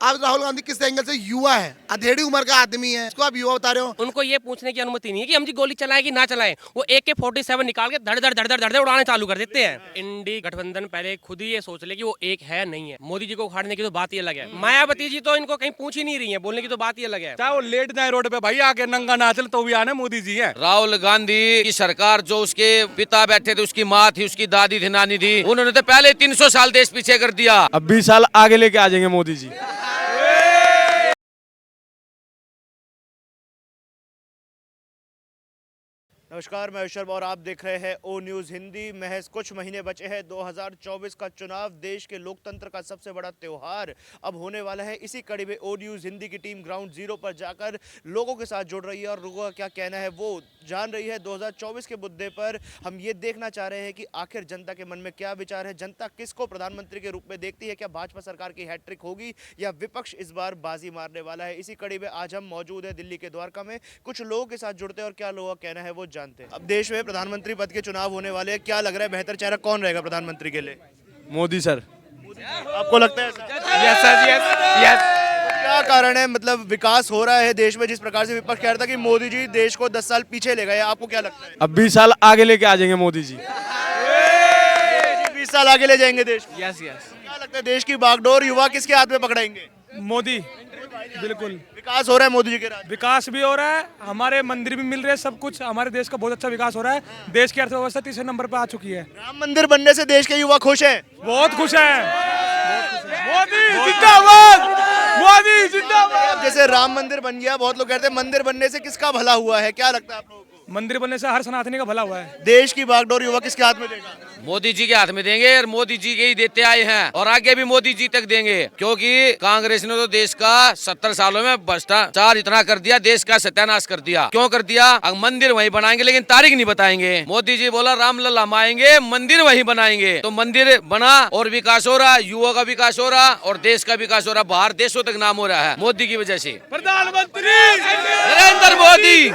आप राहुल गांधी किस एंगल से युवा है, अधेड़ी उम्र का आदमी है, इसको आप युवा बता रहे हो। उनको ये पूछने की अनुमति नहीं है कि हम जी गोली चलाएं कि ना चलाएं। वो AK-47 निकाल के धड़ धड़ धड़ धड़ धड़ धड़ उड़ाने चालू कर देते हैं। इंडी गठबंधन पहले खुद ही ये सोच ले कि वो एक है नहीं है। मोदी जी को उखाड़ने की तो बात ही अलग है। मायावती जी तो इनको कहीं पूछ ही नहीं रही है, बोलने की तो बात ही अलग है। चाहे वो लेट जाए रोड पे भाई, आके नंगा नाचल तो भी आने मोदी जी है। राहुल गांधी की सरकार, जो उसके पिता बैठे थे, उसकी माँ थी, उसकी दादी थी, नानी थी, उन्होंने तो पहले 300 साल देश पीछे कर दिया। अब 20 साल आगे लेके आ जाएंगे मोदी जी। नमस्कार, मैं शर्मा और आप देख रहे हैं ओ न्यूज़ हिंदी। महज कुछ महीने बचे हैं 2024 का चुनाव, देश के लोकतंत्र का सबसे बड़ा त्यौहार अब होने वाला है। इसी कड़ी में ओ न्यूज़ हिंदी की टीम ग्राउंड जीरो पर जाकर लोगों के साथ जुड़ रही है और लोगों का क्या कहना है वो जान रही है। 2024 के मुद्दे पर हम ये देखना चाह रहे हैं कि आखिर जनता के मन में क्या विचार है, जनता किसको प्रधानमंत्री के रूप में देखती है, क्या भाजपा सरकार की हैट्रिक होगी या विपक्ष इस बार बाजी मारने वाला है। इसी कड़ी में आज हम मौजूद हैं दिल्ली के द्वारका में, कुछ लोगों के साथ जुड़ते हैं और क्या लोगों का कहना है वो जानते हैं। अब देश में प्रधानमंत्री पद के चुनाव होने वाले हैं, क्या लग रहा है बेहतर चेहरा कौन रहेगा प्रधानमंत्री के लिए? मोदी सर। आपको लगता है यस सर, यस। क्या कारण है, मतलब विकास हो रहा है देश में जिस प्रकार से विपक्ष कह रहा था कि मोदी जी देश को 10 साल पीछे ले गए, आपको क्या लगता है? अब 20 साल आगे लेके आ जाएंगे मोदी जी। 20 साल आगे ले जाएंगे देश को। Yes yes. क्या लगता है देश की बागडोर युवा किसके हाथ में पकड़ाएंगे? मोदी, बिल्कुल। विकास हो रहा है मोदी जी के राज। विकास भी हो रहा है, हमारे मंदिर भी मिल रहे हैं, सब कुछ हमारे देश का बहुत अच्छा विकास हो रहा है। देश की अर्थव्यवस्था तीसरे नंबर पर आ चुकी है। राम मंदिर बनने से देश के युवा खुश हैं। बहुत खुश है। मोदी जिंदाबाद, मोदी जिंदाबाद। जैसे राम मंदिर बन गया, बहुत लोग कहते हैं मंदिर बनने से किसका भला हुआ है, क्या लगता है आप लोगों को? मंदिर बनने से हर सनातनी का भला हुआ है। देश की बागडोर युवा किसके हाथ में देगा? मोदी जी के हाथ में देंगे और मोदी जी के ही देते आए हैं और आगे भी मोदी जी तक देंगे, क्योंकि कांग्रेस ने तो देश का 70 सालों में भ्रष्टाचार इतना कर दिया, देश का सत्यानाश कर दिया। क्यों कर दिया? अब मंदिर वहीं बनाएंगे लेकिन तारीख नहीं बताएंगे। मोदी जी बोला रामलला हम आएंगे, मंदिर वहीं बनाएंगे, तो मंदिर बना और विकास हो रहा, युवा का विकास हो रहा और देश का विकास हो रहा, बाहर देशों तक नाम हो रहा है मोदी की वजह से। प्रधानमंत्री नरेंद्र मोदी।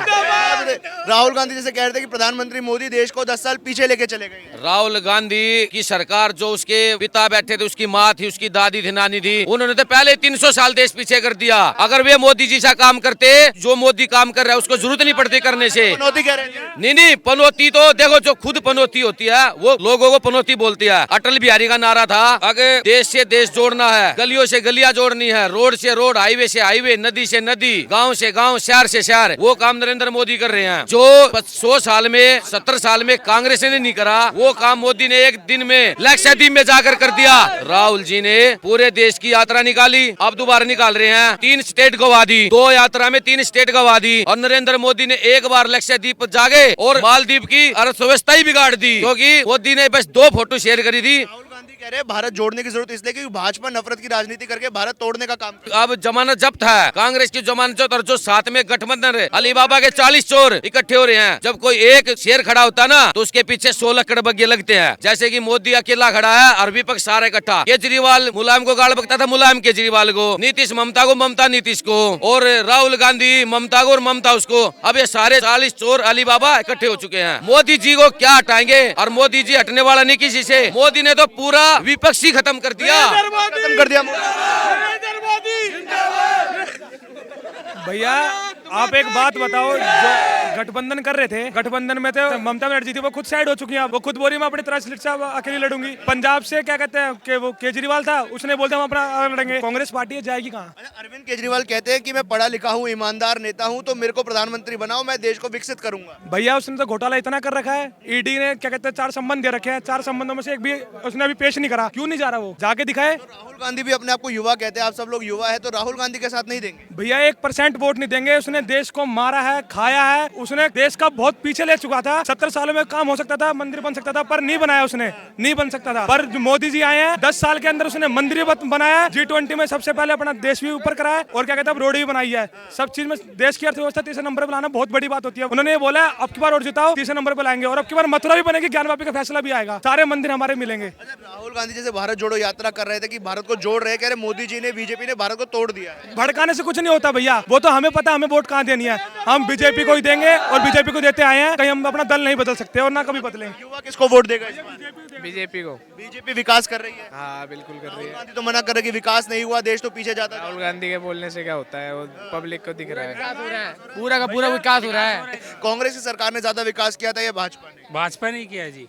राहुल गांधी जैसे कह रहे थे कि प्रधानमंत्री मोदी देश को 10 साल पीछे लेके चले गए। राहुल गांधी की सरकार, जो उसके पिता बैठे थे, उसकी माँ थी, उसकी दादी थी, नानी थी, उन्होंने तो पहले 300 साल देश पीछे कर दिया। अगर वे मोदी जी सा काम करते, जो मोदी काम कर रहा है उसको जरूरत नहीं पड़ती करने से। पनौती कह रहे हैं। नहीं, पनौती तो देखो, जो खुद पनौती होती है वो लोगों को पनौती बोलती है। अटल बिहारी का नारा था, अगर देश से देश जोड़ना है, गलियों से गलियां जोड़नी है, रोड से रोड, हाईवे से हाईवे, नदी से नदी, गाँव से गाँव, शहर से शहर, वो काम नरेंद्र मोदी कर रहे हैं। जो 100 साल में, 70 साल में कांग्रेस ने नहीं करा, वो काम मोदी ने एक दिन में लक्षद्वीप में जाकर कर दिया। राहुल जी ने पूरे देश की यात्रा निकाली, अब दोबारा निकाल रहे हैं। 3 स्टेट गवा दी, 2 यात्रा में 3 स्टेट गवा दी और नरेंद्र मोदी ने एक बार लक्षद्वीप जागे और मालदीव की अर्थव्यवस्था ही बिगाड़ दी, क्योंकि मोदी ने बस 2 फोटो शेयर करी थी। कह रहे हैं भारत जोड़ने की जरूरत इसलिए क्योंकि भाजपा नफरत की राजनीति करके भारत तोड़ने का काम। अब जमानत जब्त है, कांग्रेस की जमानत जब्त, और जो साथ में गठबंधन है, अलीबाबा के 40 चोर इकट्ठे हो रहे हैं। जब कोई एक शेर खड़ा होता ना तो उसके पीछे 16 कड़बग्गे लगते हैं। जैसे कि मोदी अकेला खड़ा है और विपक्ष सारा इकट्ठा। केजरीवाल मुलायम को गाल बकता था, मुलायम केजरीवाल को, नीतीश ममता को, ममता नीतीश को, और राहुल गांधी ममता को और ममता उसको। अब ये सारे 40 चोर अलीबाबा इकट्ठे हो चुके हैं। मोदी जी को क्या हटाएंगे? और मोदी जी हटने वाला नहीं किसी से। मोदी ने तो पूरा विपक्ष ही खत्म कर दिया, खत्म कर दिया। भैया आप एक बात बताओ, जो गठबंधन कर रहे थे, गठबंधन में थे, ममता बनर्जी थी, वो खुद साइड हो चुकी हैं। वो खुद बोली मैं अपनी तरह से अकेली लड़ूंगी। पंजाब से क्या कहते हैं कि वो केजरीवाल था, उसने बोलते हम अपना लड़ेंगे। कांग्रेस पार्टी जाएगी कहाँ? अरविंद केजरीवाल कहते हैं कि मैं पढ़ा लिखा हूँ, ईमानदार नेता हूँ, तो मेरे को प्रधानमंत्री बनाओ, मैं देश को विकसित करूंगा। भैया उसने तो घोटाला इतना कर रखा है, ईडी ने क्या कहते हैं 4 संबंध दे रखे हैं, 4 संबंधों में से एक भी उसने अभी पेश नहीं करा। क्यों नहीं जा रहा? वो जाके दिखाए। राहुल गांधी भी अपने आप को युवा कहते हैं, आप सब लोग युवा है, तो राहुल गांधी के साथ नहीं देंगे? भैया 1% वोट नहीं देंगे। उसने देश को मारा है, खाया है, उसने देश का बहुत पीछे ले चुका था। 70 सालों में काम हो सकता था, मंदिर बन सकता था, पर नहीं बनाया उसने, नहीं बन सकता था। पर मोदी जी आए हैं, 10 साल के अंदर उसने मंदिर बनाया, G20 में सबसे पहले अपना देश भी ऊपर कराया और क्या कहते हैं रोड भी बनाई है। सब चीज में देश की अर्थव्यवस्था तीसरे नंबर पर लाना बहुत बड़ी बात होती है। उन्होंने ये बोला अब की बार और जिताओ, तीसरे नंबर पर लाएंगे और अब की बार मथुरा भी बनेगी, ज्ञानवापी का फैसला भी आएगा, सारे मंदिर हमारे मिलेंगे। राहुल गांधी जैसे भारत जोड़ो यात्रा कर रहे थे कि भारत को जोड़ रहे, कह रहे मोदी जी ने, बीजेपी ने भारत को तोड़ दिया है। भड़काने से कुछ नहीं होता भैया, वो तो हमें पता हमें वोट कहाँ देनी है। हम बीजेपी को ही देंगे और बीजेपी को देते आए हैं, कहीं हम अपना दल नहीं बदल सकते और ना कभी बदलेंगे। युवा किसको वोट देगा इस बार? बीजेपी को। बीजेपी विकास कर रही है। हाँ बिल्कुल कर रही राहुल है। गांधी तो मना कर रहे कि विकास नहीं हुआ, देश तो पीछे जाता राहुल गांधी के बोलने से क्या होता है, वो पब्लिक को दिख रहा है। पूरा का पूरा विकास हो रहा है। कांग्रेस की सरकार ने ज्यादा विकास किया था या भाजपा ने? भाजपा ने किया जी,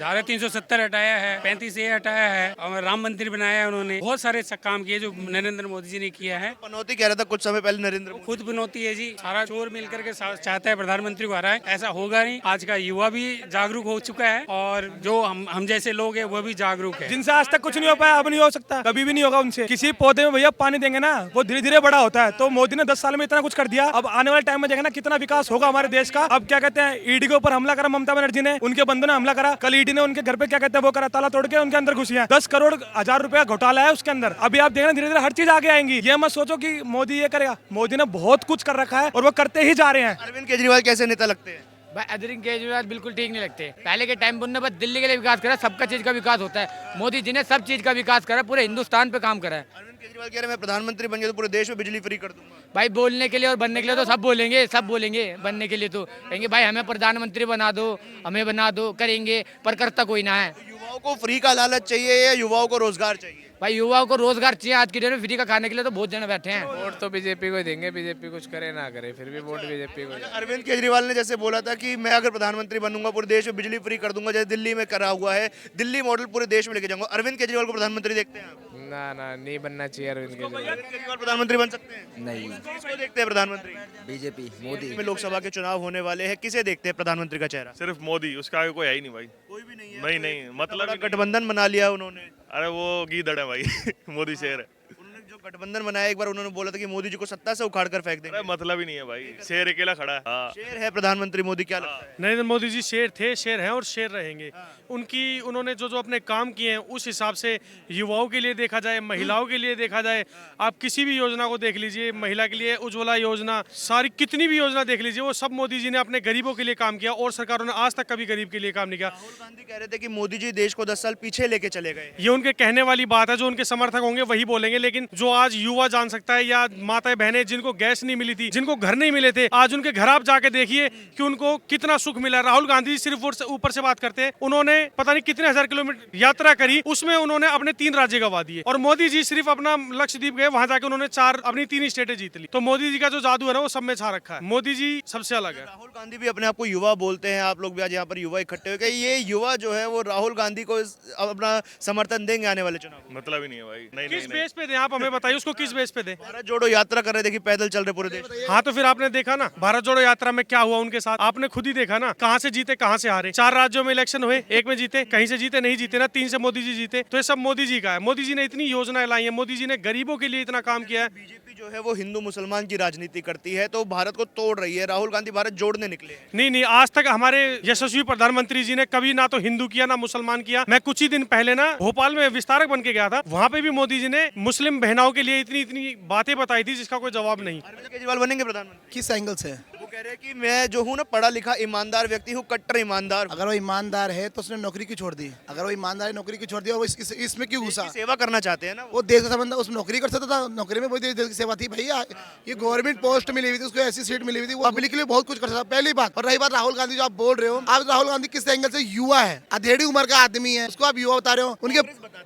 धारा 370 हटाया है, 35 ए हटाया है और राम मंदिर बनाया है उन्होंने। बहुत सारे काम किए जो नरेंद्र मोदी जी ने किया है। पनौती कह रहा था कुछ समय पहले नरेंद्र मोदी। खुद बनौती है जी, सारा चोर मिलकर के चाहता है प्रधानमंत्री को हराए, ऐसा होगा नहीं। आज का युवा भी जागरूक हो चुका है और जो हम जैसे लोग हैं वो भी जागरूक है। जिनसे आज तक कुछ नहीं हो पाया, अब नहीं हो सकता, कभी भी नहीं होगा उनसे। किसी पौधे में भैया पानी देंगे ना, वो धीरे धीरे बड़ा होता है। तो मोदी ने 10 साल में इतना कुछ कर दिया, अब आने वाले टाइम में देखेंगे ना कितना विकास होगा हमारे देश का। अब क्या कहते हैं, ईडी के ऊपर हमला करा ममता बनर्जी ने, उनके बंधु ने हमला करा। कल ईडी ने उनके घर पे क्या कहते हैं वो करा, ताला तोड़ के उनके अंदर घुसी है। 10 करोड़ 1000 रुपया घोटाला है उसके अंदर। अभी आप देखना धीरे धीरे हर चीज आगे आएंगी। ये मत सोचो कि मोदी ये करेगा, मोदी ने बहुत कुछ कर रखा है और वो करते ही जा रहे हैं। अरविंद केजरीवाल कैसे नेता लगते हैं? भाई अरविंद केजरीवाल बिल्कुल ठीक नहीं लगते। पहले के टाइम उन्होंने बस दिल्ली के लिए विकास करा, सबका चीज का विकास होता है। मोदी जी ने सब चीज का विकास करा, पूरे हिंदुस्तान पे काम करा है। अरविंद केजरीवाल कह रहे हैं मैं प्रधानमंत्री बन गया तो पूरे देश में बिजली फ्री कर दूंगा। भाई बोलने के लिए और बनने के लिए तो सब बोलेंगे, सब बोलेंगे। बनने के लिए तो कहेंगे भाई हमें प्रधानमंत्री बना दो, हमें बना दो, करेंगे, पर करता कोई ना है। युवाओं को फ्री का लालच चाहिए या युवाओं को रोजगार चाहिए? भाई युवाओं को रोजगार चाहिए। आज की डेट में फ्री का खाने के लिए तो बहुत जने बैठे हैं। वोट तो बीजेपी को ही देंगे, बीजेपी कुछ करे ना करे, फिर भी वोट बीजेपी को। अरविंद केजरीवाल ने जैसे बोला था कि मैं अगर प्रधानमंत्री बनूंगा पूरे देश में बिजली फ्री कर दूंगा, जैसे दिल्ली में करा हुआ है, दिल्ली मॉडल पूरे देश में लेके जाऊंगा। अरविंद केजरीवाल को प्रधानमंत्री देखते हैं आप? ना ना, नहीं बनना चाहिए अरविंद केजरीवाल। अरविंद केजरीवाल प्रधानमंत्री बन सकते हैं? नहीं, किसको देखते हैं प्रधानमंत्री? बीजेपी मोदी। में लोकसभा के चुनाव होने वाले हैं, किसे देखते हैं प्रधानमंत्री का चेहरा? सिर्फ मोदी, उसका आगे कोई है ही नहीं भाई। कोई भी नहीं है। नहीं नहीं, मतलब बड़ा गठबंधन बना लिया उन्होंने। अरे वो गीदड़ है भाई मोदी शेर है। उन्होंने जो गठबंधन बनाया, एक बार उन्होंने बोला था कि मोदी जी को सत्ता से उखाड़ कर फेंक देंगे। अरे मतलब ही नहीं है भाई, शेर अकेला खड़ा है। हाँ। शेर है प्रधानमंत्री मोदी, क्या लगता है? नरेंद्र मोदी जी शेर थे, शेर हैं और शेर रहेंगे। उन्होंने जो अपने काम किए हैं उस हिसाब से युवाओं के लिए देखा जाए, महिलाओं के लिए देखा जाए, आप किसी भी योजना को देख लीजिए, महिला के लिए उज्ज्वला योजना, सारी कितनी भी योजना देख लीजिए, वो सब मोदी जी ने अपने गरीबों के लिए काम किया और सरकारों ने आज तक कभी गरीब के लिए काम नहीं किया। राहुल गांधी कह रहे थे कि मोदी जी देश को 10 साल पीछे लेके चले गए। ये उनके कहने वाली बात है, जो उनके समर्थक होंगे वही बोलेंगे, लेकिन जो आज युवा जान सकता है या माताएं बहनें जिनको गैस नहीं मिली थी, जिनको घर नहीं मिले थे, आज उनके घर आप जाके देखिए कि उनको कितना सुख मिला। राहुल गांधी सिर्फ ऊपर से बात करते हैं, उन्होंने पता नहीं कितने 1000 किलोमीटर यात्रा करी, उसमें उन्होंने अपने 3 राज्य गवा दिए। और मोदी जी सिर्फ अपना लक्षद्वीप गए, वहां जाके उन्होंने अपनी 3 स्टेटें जीत ली। तो मोदी जी का जो जादू है ना वो सब में छा रखा है। मोदी जी सबसे अलग है। राहुल गांधी भी अपने आप को युवा बोलते हैं, आप लोग भी आज यहाँ पर युवा इकट्ठे हुए, ये युवा जो है वो राहुल गांधी को अपना समर्थन देंगे आने वाले चुनाव? मतलब ही नहीं है भाई। नहीं किस नहीं, बेस पे दें आप हमें बताइए, उसको किस बेस पे दें? भारत जोड़ो यात्रा कर रहे, देखिए पैदल चल रहे पूरे देश। हाँ तो फिर आपने देखा ना भारत जोड़ो यात्रा में क्या हुआ उनके साथ, आपने खुद ही देखा ना, कहाँ से जीते कहाँ से हारे। 4 राज्यों में इलेक्शन हुए, 1 में जीते, कहीं से जीते नहीं जीते ना, 3 से मोदी जी जीते। तो ये सब मोदी जी का है। मोदी जी ने इतनी योजनाएं लाई है, मोदी जी ने गरीबों के लिए इतना काम किया है। बीजेपी जो है वो हिंदू मुसलमान की राजनीति करती है, तो भारत को तोड़ रही है। राहुल गांधी भारत जोड़ने निकले हैं। नहीं, आज तक हमारे यशस्वी प्रधानमंत्री जी ने कभी ना तो हिंदू किया ना मुसलमान किया। मैं कुछ ही दिन पहले ना भोपाल में विस्तारक बन के गया था, वहाँ पे भी मोदी जी ने मुस्लिम बहनों के लिए इतनी बातें बताई थी जिसका कोई जवाब नहीं। अरविंद केजरीवाल बनेंगे प्रधानमंत्री? किस एंगल से? वो कह रहे हैं कि मैं जो हूँ ना पढ़ा लिखा ईमानदार व्यक्ति हूँ, कट्टर ईमानदार। अगर वो ईमानदार है तो उसने नौकरी क्यों छोड़ दी? अगर वो ईमानदार नौकरी क्यों छोड़ दी और वो इसमें क्यों घुसा? सेवा करना चाहते हैं ना वो देश का संबंध, उसमें नौकरी कर सकता था, नौकरी में वही देश की सेवा थी भैया। ये गवर्नमेंट पोस्ट मिली हुई थी, उसको ऐसी सीट मिली हुई थी, वो पब्लिक के लिए बहुत कुछ कर सकता। पहली बात। और रही बात राहुल गांधी जो आप बोल रहे हो, आप राहुल गांधी किस एंगल से? युवा है, अधेड़ी उम्र का आदमी है, उसको आप युवा बता रहे हो। उनके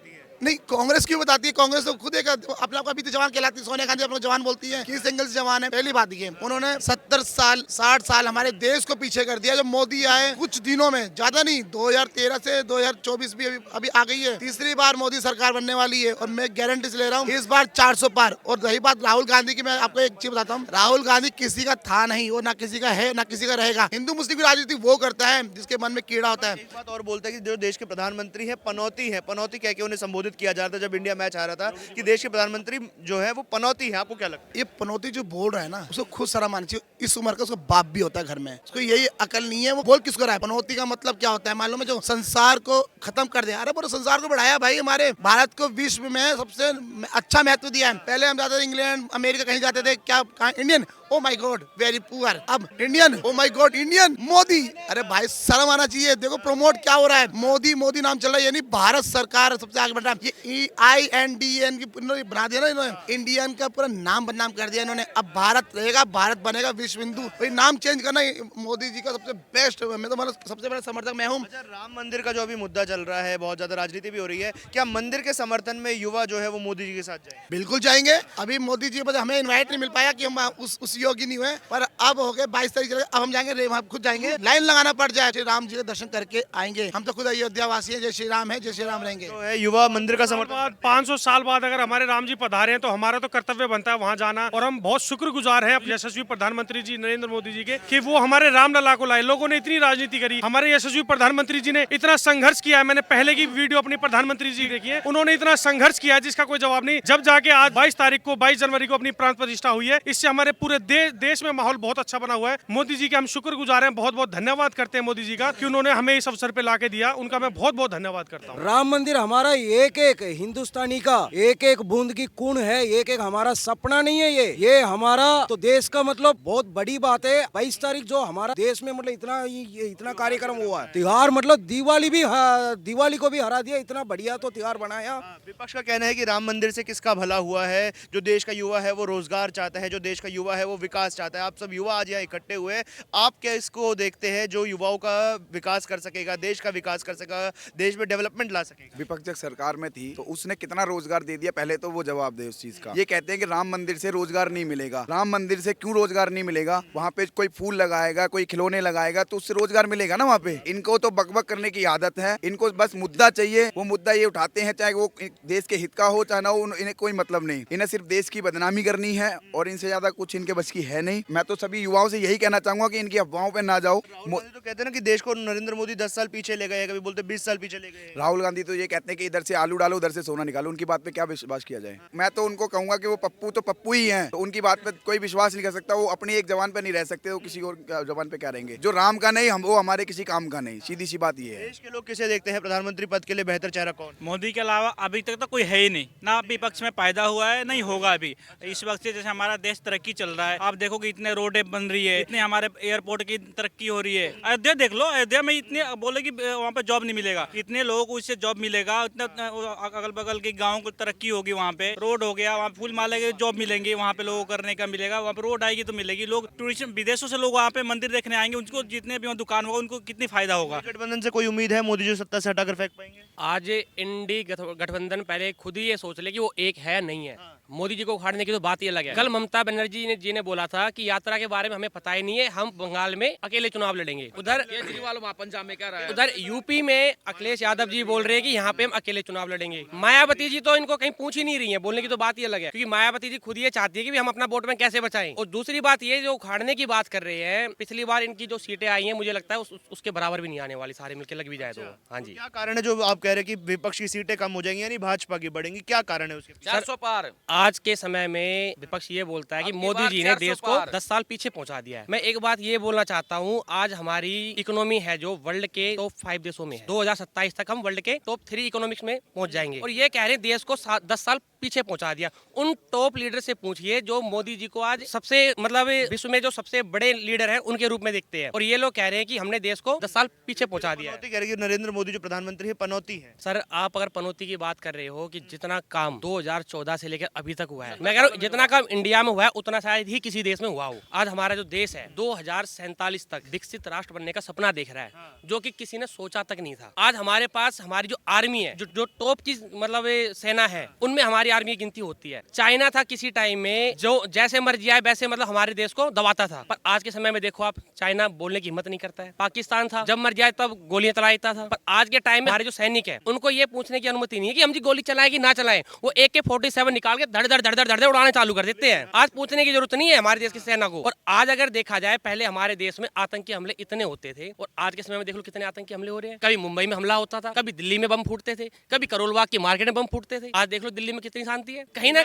नहीं, कांग्रेस क्यों बताती है? कांग्रेस तो खुद एक अपने आप का भी तो जवान कहलाती है। सोनिया गांधी अपना जवान बोलती है, किस एंगल से जवान है? पहली बात ये, उन्होंने 70 साल 60 साल हमारे देश को पीछे कर दिया। जब मोदी आए कुछ दिनों में, ज्यादा नहीं, 2013 से 2024 भी अभी आ गई है, तीसरी बार मोदी सरकार बनने वाली है और मैं गारंटी से ले रहा हूँ इस बार 400 पार। और रही बात राहुल गांधी की, मैं आपको एक चीज बताता हूँ, राहुल गांधी किसी का था नहीं, वो ना किसी का है ना किसी का रहेगा। हिंदू मुस्लिम की राजनीति वो करता है जिसके मन में कीड़ा होता है। एक बात और बोलते हैं कि जो देश के प्रधानमंत्री है पनौती है, पनौती कह के उन्हें संबोधित किया जा रहा था जब इंडिया मैच आ रहा था कि देश के प्रधानमंत्री जो है वो पनौती है। आपको क्या लगता है? ये पनौती जो बोल रहा है ना, उसको खुद शर्म आनी चाहिए। इस उम्र का उसका बाप भी होता है घर में, उसको यही अकल नहीं है। वो बोल किसको रहा है? पनौती का मतलब क्या होता है मालूम है? जो संसार को खत्म कर दिया। अरे पूरे संसार को बढ़ाया भाई, हमारे भारत को विश्व में सबसे अच्छा महत्व दिया है। पहले हम जाते थे इंग्लैंड अमेरिका, कहीं जाते थे, क्या Indian oh my god very poor. अब Indian, oh my god Indian Modi. अरे भाई शर्म आना चाहिए। देखो प्रमोट क्या हो रहा है, मोदी मोदी नाम चल रहा है, यानी भारत सरकार सबसे आगे बढ़ रहा है। ये INDN की बना दिया ना इन्होंने, इंडियन का पूरा नाम बदनाम कर दिया इन्होंने। अब भारत रहेगा, भारत बनेगा विश्व हिंदू। भाई नाम चेंज करना मोदी जी का सबसे बेस्ट, मैं तो मतलब सबसे बड़ा समर्थक मैं हूँ। अच्छा, राम मंदिर का जो अभी मुद्दा चल रहा है, बहुत ज्यादा राजनीति भी हो रही है, क्या मंदिर के समर्थन में युवा जो है वो मोदी जी के साथ जाए? बिल्कुल जाएंगे। अभी मोदी जी पर हमें इनवाइट नहीं मिल पाया कि हम उस योग्य नहीं हुए, पर अब हो गए 22 तारीख, अब हम जाएंगे, हम खुद जाएंगे। लाइन लगाना पड़ जाए, श्री राम जी के दर्शन करके आएंगे। हम तो खुद अयोध्या वासी हैं, जय श्री राम है, जय श्री राम रहेंगे। तो है युवा मंदिर का समर्थन। 500 साल बाद अगर हमारे राम जी पधारे हैं तो हमारा तो कर्तव्य बनता है वहाँ जाना, और हम बहुत शुक्रगुजार हैं यशस्वी प्रधानमंत्री जी नरेंद्र मोदी जी के कि वो हमारे रामलला को लाए। लोगों ने इतनी राजनीति करी, हमारे यशस्वी प्रधानमंत्री जी ने इतना संघर्ष किया है। मैंने पहले की वीडियो अपनी प्रधानमंत्री जी देखी है, उन्होंने इतना संघर्ष किया जिसका कोई जवाब नहीं। जब जाके आज 22 तारीख को 22 जनवरी को अपनी प्राण प्रतिष्ठा हुई है, इससे हमारे पूरे देश में माहौल बहुत अच्छा बना हुआ है। मोदी जी के हम शुक्रगुजार हैं, बहुत बहुत धन्यवाद करते हैं मोदी जी का कि उन्होंने हमें इस अवसर पे लाके दिया। उनका मैं बहुत बहुत धन्यवाद करता हूँ। राम मंदिर हमारा एक एक हिंदुस्तानी का एक एक बूंद की खून है, एक एक हमारा सपना नहीं है। ये हमारा तो देश का मतलब बहुत बड़ी बात है। 22 तारीख जो हमारा देश में मतलब इतना कार्यक्रम हुआ है, त्योहार मतलब दिवाली को भी हरा दिया। इतना बढ़िया तो त्योहार बनाया। विपक्ष का कहना है कि राम मंदिर से किसका भला हुआ है? जो देश का युवा है वो रोजगार चाहता है, जो देश का युवा है वो विकास चाहता है। आप सब युवा आज यहाँ इकट्ठे हुए हैं, आप क्या इसको देखते हैं जो युवाओं का विकास कर सकेगा, देश का विकास कर सकेगा, देश में डेवलपमेंट ला सकेगा? विपक्ष जब सरकार में थी तो उसने कितना रोजगार दे दिया, पहले तो वो जवाब दे उस चीज का। ये कहते हैं कि राम मंदिर से रोजगार नहीं मिलेगा। राम मंदिर से क्यों रोजगार नहीं मिलेगा? वहाँ पे कोई फूल लगाएगा, कोई खिलौने लगाएगा तो उससे रोजगार मिलेगा ना वहाँ पे। इनको तो बकबक करने की आदत है, इनको बस मुद्दा चाहिए, वो मुद्दा ये उठाते हैं, चाहे वो देश के हित का हो चाहे ना हो, इन्हें कोई मतलब नहीं। इन्हें सिर्फ देश की बदनामी करनी है और इनसे ज्यादा कुछ इनके बस की है नहीं। मैं तो सभी युवाओं से यही कहना चाहूंगा कि इनकी अफवाहों पे ना जाओ। तो कहते हैं ना कि देश को नरेंद्र मोदी 10 साल पीछे ले गए, कभी बोलते 20 साल पीछे ले गए। राहुल गांधी तो ये कहते हैं कि इधर से आलू डालो उधर से सोना निकालो। उनकी बात पे क्या विश्वास किया जाए? मैं तो उनको कहूंगा कि वो पप्पू तो पप्पू ही हैं, तो उनकी बात पे कोई विश्वास नहीं कर सकता। वो अपनी एक जबान पे नहीं रह सकते, वो किसी और जबान पे क्या रहेंगे? जो राम का नहीं, वो हमारे किसी काम का नहीं। सीधी सी बात ये है। देश के लोग किसे देखते हैं प्रधानमंत्री पद के लिए बेहतर चेहरा कौन? मोदी के अलावा अभी तक तो कोई है ही नहीं, ना विपक्ष में पैदा हुआ है, नहीं होगा अभी। इस वक्त से जैसे हमारा देश तरक्की चल रहा है, आप देखो कि इतने रोडें बन रही है, इतने हमारे एयरपोर्ट की तरक्की हो रही है। अयोध्या देख लो, अयोध्या में इतने बोले कि वहाँ पे जॉब नहीं मिलेगा, इतने लोगों को इससे जॉब मिलेगा। इतना अगल बगल के गाँव को तरक्की होगी, वहाँ पे रोड हो गया, वहाँ फूल माले के जॉब मिलेंगे, वहाँ पे लोगों को करने का मिलेगा, वहाँ पे रोड आएगी तो मिलेगी। लोग टूरिस्ट विदेशों से लोग वहाँ पे मंदिर देखने आएंगे, उनको जितने भी दुकान होगा उनको कितनी फायदा होगा। गठबंधन से कोई उम्मीद है मोदी जी सत्ता से हटाकर फेंक पाएंगे? आज इंडी गठबंधन पहले खुद ही ये सोच ले कि वो एक है नहीं है। मोदी जी को उखाड़ने की तो बात ही अलग है। कल ममता बनर्जी जी ने बोला था कि यात्रा के बारे में हमें पता ही नहीं है, हम बंगाल में अकेले चुनाव लड़ेंगे। उधर केजरीवाल वहाँ पंजाब में क्या रहा है? उधर यूपी में अखिलेश यादव जी बोल रहे हैं कि यहाँ पे हम अकेले चुनाव लड़ेंगे। मायावती जी तो इनको कहीं पूछ ही नहीं रही है, बोलने की तो बात ही अलग है, क्योंकि मायावती जी खुद ये चाहती है कि हम अपना वोट बैंक कैसे बचाएं। और दूसरी बात ये जो उखाड़ने की बात कर रहे हैं, पिछली बार इनकी जो सीटें आई हैं मुझे लगता है उसके बराबर भी नहीं आने वाली, सारे मिलकर लग भी जाए तो। हाँ जी, क्या कारण है जो आप कह रहे हैं कि विपक्ष की सीटें कम हो जाएंगी यानी भाजपा की बढ़ेंगी? क्या कारण है उसके? 400 पार। आज के समय में विपक्ष ये बोलता है कि मोदी जी ने देश को 10 साल पीछे पहुंचा दिया है। मैं एक बात ये बोलना चाहता हूं, आज हमारी इकोनॉमी है जो वर्ल्ड के टॉप 5 देशों में है। 2027 तक हम वर्ल्ड के टॉप 3 इकोनॉमिक्स में पहुंच जाएंगे। और ये कह रहे हैं देश को 10 साल पीछे पहुंचा दिया। उन टॉप लीडर से पूछिए जो मोदी जी को आज सबसे मतलब विश्व में जो सबसे बड़े लीडर हैं उनके रूप में देखते हैं, और ये लोग कह रहे हैं कि हमने देश को 10 साल पीछे पहुंचा दिया है। कह रहे हैं कि नरेंद्र मोदी जो प्रधानमंत्री है पनौती है। सर आप अगर पनौती की बात कर रहे हो कि जितना काम 2014 से लेकर अभी तक हुआ है, मैं कह रहा हूँ जितना काम इंडिया में हुआ है उतना शायद ही किसी देश में हुआ हो। आज हमारा जो देश है 2047 तक विकसित राष्ट्र बनने का सपना देख रहा है, जो कि किसी ने सोचा तक नहीं था। आज हमारे पास हमारी जो आर्मी है, जो टॉप की मतलब सेना है, उनमें हमारी आर्मी की गिनती होती है। चाइना था किसी टाइम में जो जैसे मर्जी आए वैसे मतलब हमारे देश को दबाता था, पर आज के समय में देखो आप, चाइना बोलने की हिम्मत नहीं करता है। पाकिस्तान था जब मर्जी आए तब गोलियां चला देता था, पर आज के टाइम में हमारे जो सैनिक है उनको ये पूछने की अनुमति नहीं है कि हम जी गोली चलाएं कि ना चलाएं। वो AK-47 निकाल के धड़ धड़ धड़ धड़ धड़ उड़ाने चालू कर देते हैं। आज पूछने की जरूरत नहीं है हमारे देश की सेना को। और आज अगर देखा जाए, पहले हमारे देश में आतंकी हमले इतने होते थे, और आज के समय में देख लो कितने आतंकी हमले हो रहे हैं। कभी मुंबई में हमला होता था, कभी दिल्ली में बम फूटते थे, कभी करोल बाग की मार्केट में बम फूटते थे। आज देख लो दिल्ली में कितनी शांति है। कहीं ना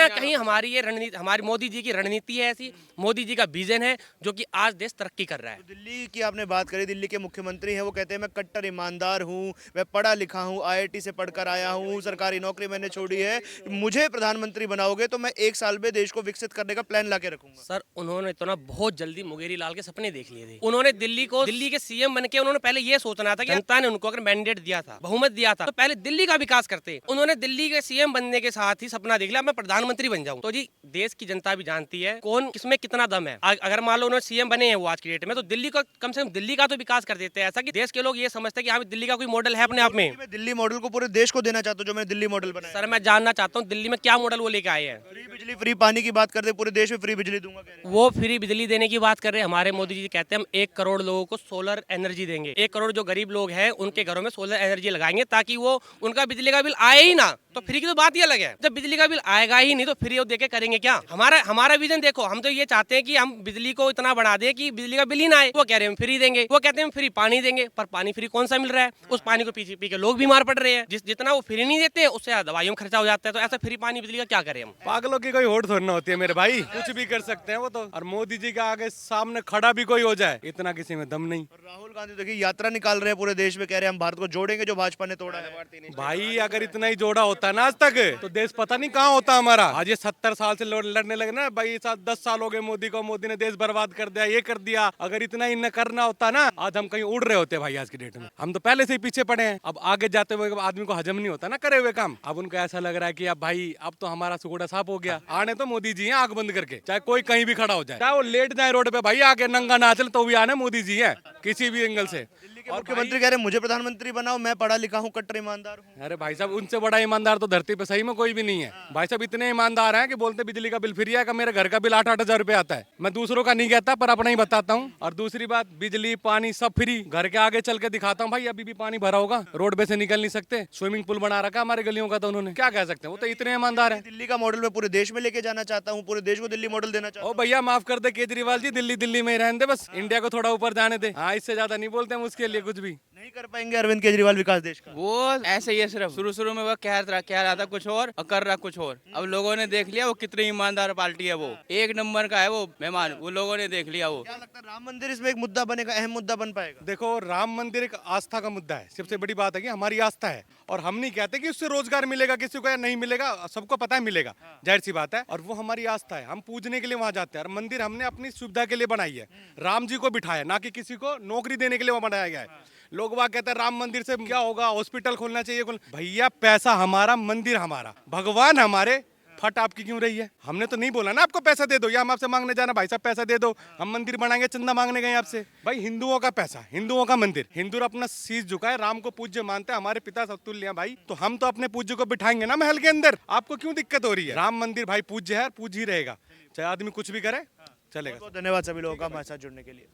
कहीं हमारी ये रणनीति, हमारी मोदी जी की रणनीति है ऐसी, मोदी जी का विजन है जो कि आज देश तरक्की कर रहा है। दिल्ली की आपने बात करी, दिल्ली के मुख्यमंत्री हैं, वो कहते हैं मैं कट्टर ईमानदार हूँ, मैं पढ़ा लिखा हूँ, IIT से पढ़कर आया हूँ, सरकारी नौकरी मैंने छोड़ी है, मुझे प्रधानमंत्री बनाओगे तो मैं 1 साल में देश को विकसित करने का प्लान ला के रखूंगा। सर उन्होंने तो ना बहुत जल्दी मुंगेरी लाल के सपने देख लिए थे। उन्होंने दिल्ली के CM बन के उन्होंने पहले ये सोचना था कि जनता ने उनको अगर मैंडेट दिया था, बहुमत दिया था, तो पहले दिल्ली का विकास करते। उन्होंने दिल्ली के CM बनने के साथ ही सपना देख लिया मैं प्रधानमंत्री बन जाऊं। तो जी देश की जनता भी जानती है कौन किसमें कितना दम है। अगर मान लो उन्होंने CM बने हैं वो आज की डेट में, तो दिल्ली को कम से कम दिल्ली का तो विकास कर देते हैं, ऐसा कि देश के लोग ये समझते हैं कि हाँ दिल्ली का कोई मॉडल है अपने आप में। मैं दिल्ली मॉडल को पूरे देश को देना चाहता हूँ, जो मैंने दिल्ली मॉडल बनाया। सर मैं जानना चाहता हूँ दिल्ली में क्या मॉडल वो लेके आए हैं। फ्री बिजली, फ्री पानी की बात करते, पूरे देश में फ्री बिजली दूंगा कह रहे हैं। वो फ्री बिजली देने की बात कर रहे हैं। हमारे मोदी जी कहते हैं हम 1 करोड़ लोगों को सोलर एनर्जी देंगे। 1 करोड़ जो गरीब लोग हैं उनके घरों में सोलर एनर्जी लगाएंगे ताकि वो उनका बिजली का बिल आए ही ना। तो फ्री की तो बात ही अलग है, जब बिजली का बिल आएगा ही नहीं तो फ्री वो देके करेंगे क्या। हमारा विजन देखो, हम तो ये चाहते हैं कि हम बिजली को इतना बढ़ा दें कि बिजली का बिल ही ना आए। वो कह रहे हैं हम फ्री देंगे, वो कहते हैं हम फ्री पानी देंगे, पर पानी फ्री कौन सा मिल रहा है। उस पानी को पी के लोग बीमार पड़ रहे हैं। जितना वो फ्री नहीं देते उससे ज्यादा दवाइयों में खर्चा हो जाता है। तो ऐसा फ्री पानी बिजली का क्या करें हम। पागलों की कोई होड़ थोड़ी ना होती है मेरे भाई, कुछ भी कर सकते हैं वो तो। और मोदी जी का आगे सामने खड़ा भी कोई हो जाए इतना किसी में दम नहीं। राहुल गांधी देखिए यात्रा निकाल रहे हैं पूरे देश में, कह रहे हैं हम भारत को जोड़ेंगे जो भाजपा ने तोड़ा है। भाई अगर इतना ही जोड़ा होता ना आज तक तो देश पता नहीं कहाँ होता हमारा। आज ये 70 साल से लड़ने लगे ना भाई, 10 साल हो गए मोदी को, मोदी ने देश बर्बाद कर दिया, ये कर दिया। अगर इतना ही न करना होता ना आज हम कहीं उड़ रहे होते भाई। आज की डेट में हम तो पहले से ही पीछे पड़े हैं। अब आगे जाते हुए आदमी को हजम नहीं होता ना करे हुए काम। अब उनको ऐसा लग रहा है कि अब भाई अब तो हमारा सुगड़ा साफ हो गया। आने तो मोदी जी हैं आंख बंद करके, चाहे कोई कहीं भी खड़ा हो जाए, चाहे वो लेट जाए रोड पे भाई, आगे नंगा नाचल तो भी आने मोदी जी है किसी भी एंगल से। मुख्यमंत्री कह रहे हैं मुझे प्रधानमंत्री बनाओ, मैं पढ़ा लिखा हूँ, कट्टर ईमानदार हूँ। अरे भाई साहब उनसे बड़ा ईमानदार तो धरती पे सही में कोई भी नहीं है। भाई साहब इतने ईमानदार हैं कि बोलते बिजली का बिल फ्री है, मेरे घर का बिल 8-8 हजार रुपए आता है। मैं दूसरों का नहीं कहता पर अपना ही बताता हूँ। और दूसरी बात बिजली पानी सब फ्री, घर के आगे चल के दिखाता हूँ भाई, अभी भी पानी भरा होगा, रोड पे से निकल नहीं सकते। स्विमिंग पूल बना रखा हमारे गलियों का, तो उन्होंने क्या कह सकते हैं, वो तो इतने ईमानदार है। दिल्ली का मॉडल मैं पूरे देश में लेके जाना चाहता हूँ, पूरे देश को दिल्ली मॉडल देना चाहता हूँ। ओ भैया माफ कर दे केजरीवाल जी, दिल्ली दिल्ली में ही रहने दे बस, इंडिया को थोड़ा ऊपर जाने दे। हाँ इससे ज्यादा नहीं बोलते हम उसके लिए कुछ भी। नहीं कर पाएंगे अरविंद केजरीवाल विकास देश का। वो ऐसे ही है, सिर्फ शुरू में वो कह रहा था कुछ और कर रहा कुछ और। अब लोगों ने देख लिया वो कितनी ईमानदार पार्टी है, वो 1 नंबर का है वो मेहमान, वो लोगों ने देख लिया। वो क्या लगता है राम मंदिर इसमें एक मुद्दा बनेगा, अहम मुद्दा बन पाएगा? देखो राम मंदिर एक आस्था का मुद्दा है, सबसे बड़ी बात है कि हमारी आस्था है। और हम नहीं कहते कि उससे रोजगार मिलेगा किसी को या नहीं मिलेगा, सबको पता है मिलेगा, जाहिर सी बात है। और वो हमारी आस्था है, हम पूजने के लिए वहां जाते हैं। और मंदिर हमने अपनी सुविधा के लिए बनाई है, राम जी को बिठाया, ना कि किसी को नौकरी देने के लिए वो बनाया गया है। लोग वहाँ कहते हैं राम मंदिर से क्या होगा, हॉस्पिटल खोलना चाहिए। भैया पैसा हमारा, मंदिर हमारा, भगवान हमारे, फट आपकी क्यों रही है। हमने तो नहीं बोला ना आपको पैसा दे दो या हम आपसे मांगने जाना भाई साहब पैसा दे दो, हम मंदिर बनाएंगे, चंदा मांगने गए आपसे। भाई हिंदुओं का पैसा, हिंदुओं का मंदिर, हिंदू अपना शीश झुकाए, राम को पूज्य मानते हैं, हमारे पिता सतुल्य हैं भाई, तो हम तो अपने पूज्य को बिठाएंगे ना महल के अंदर। आपको क्यों दिक्कत हो रही है। राम मंदिर भाई पूज्य है, पूज्य ही रहेगा, चाहे आदमी कुछ भी करे चलेगा। बहुत धन्यवाद सभी लोगों का हमारे साथ जुड़ने के लिए।